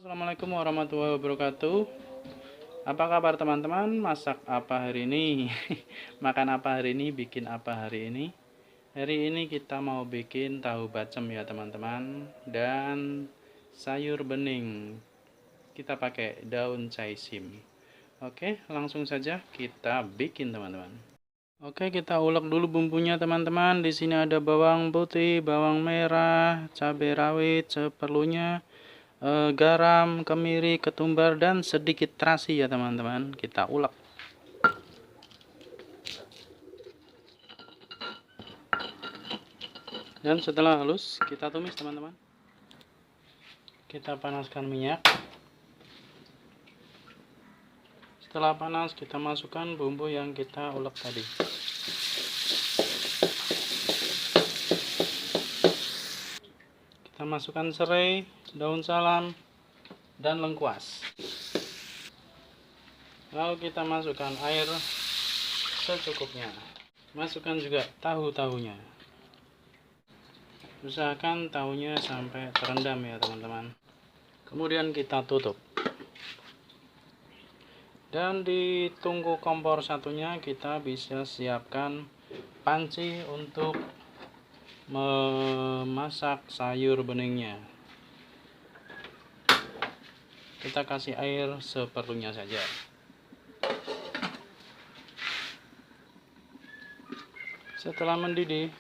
Assalamualaikum warahmatullahi wabarakatuh. Apa kabar teman-teman? Masak apa hari ini? Makan apa hari ini? Bikin apa hari ini? Hari ini kita mau bikin tahu bacem ya teman-teman. Dan sayur bening. Kita pakai daun caisim. Oke, langsung saja kita bikin teman-teman. Oke, kita ulek dulu bumbunya teman-teman. Di sini ada bawang putih, bawang merah, cabai rawit seperlunya, garam, kemiri, ketumbar, dan sedikit terasi ya teman-teman. Kita ulek. Dan setelah halus, kita tumis teman-teman. Kita panaskan minyak. Setelah panas, kita masukkan bumbu yang kita ulek tadi. Kita masukkan serai, daun salam, dan lengkuas. Lalu kita masukkan air secukupnya. Masukkan juga tahu-tahunya. Usahakan tahunya sampai terendam ya teman-teman. Kemudian kita tutup. Dan di tungku kompor satunya kita bisa siapkan panci untuk memasak sayur beningnya. Kita kasih air seperlunya saja. Setelah mendidih,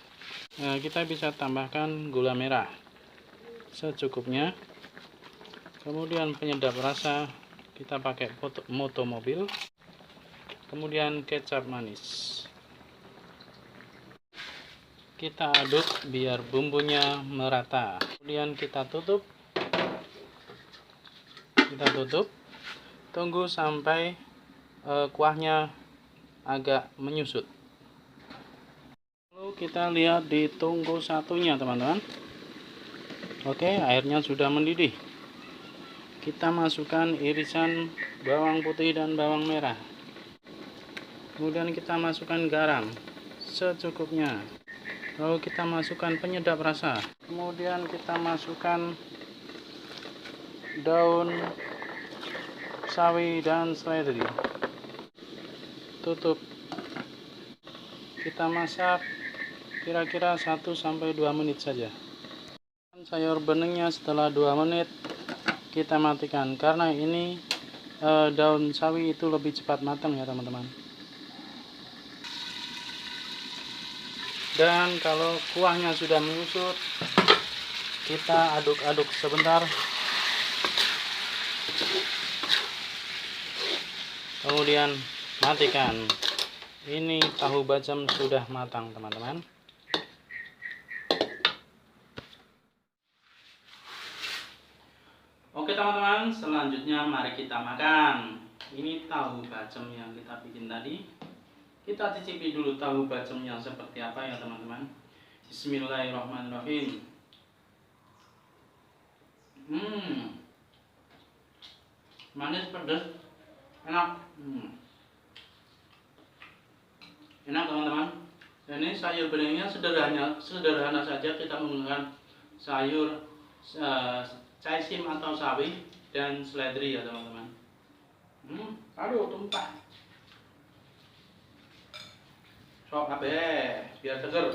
kita bisa tambahkan gula merah secukupnya. Kemudian penyedap rasa kita pakai moto mobil. Kemudian kecap manis. Kita aduk biar bumbunya merata. Kemudian kita tutup. Tunggu sampai kuahnya agak menyusut. Lalu kita lihat di tungku satunya teman-teman. Oke, airnya sudah mendidih. Kita masukkan irisan bawang putih dan bawang merah. Kemudian kita masukkan garam secukupnya. Lalu kita masukkan penyedap rasa. Kemudian kita masukkan daun sawi dan seledri. Tutup. Kita masak kira-kira 1-2 menit saja. Sayur beningnya setelah 2 menit kita matikan, karena ini daun sawi itu lebih cepat matang ya teman-teman. Dan kalau kuahnya sudah menyusut, kita aduk-aduk sebentar. Kemudian matikan. Ini tahu bacem sudah matang teman-teman. Oke teman-teman, selanjutnya mari kita makan. Ini tahu bacem yang kita bikin tadi. Kita cicipi dulu tahu bacemnya seperti apa ya teman-teman. Bismillahirrahmanirrahim. Manis, pedas, enak. Enak teman-teman. Ini sayur beningnya sederhana saja. Kita menggunakan sayur caisim atau sawi dan seledri ya teman-teman. Aduh, tumpah. Sok kabeh biar seger.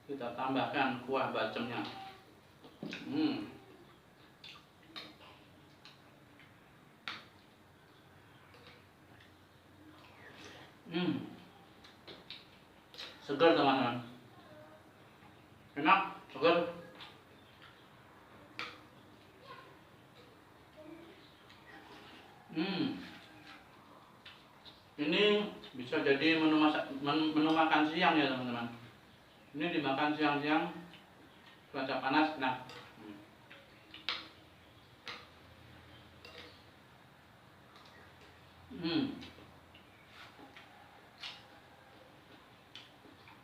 Kita tambahkan kuah bacemnya. Seger teman-teman. Enak, seger. Ini bisa jadi menu makan siang ya teman-teman. Ini dimakan siang-siang, cuaca panas, nah.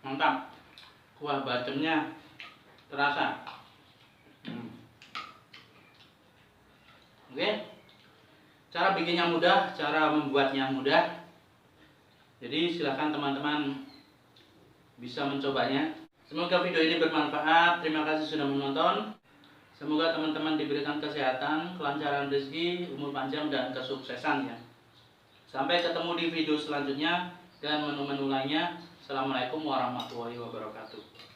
Mantap, kuah bacemnya terasa. Oke, cara bikinnya mudah, cara membuatnya mudah. Jadi silakan teman-teman bisa mencobanya. Semoga video ini bermanfaat. Terima kasih sudah menonton. Semoga teman-teman diberikan kesehatan, kelancaran rezeki, umur panjang, dan kesuksesan ya. Sampai ketemu di video selanjutnya dan menu-menu lainnya. Assalamualaikum warahmatullahi wabarakatuh.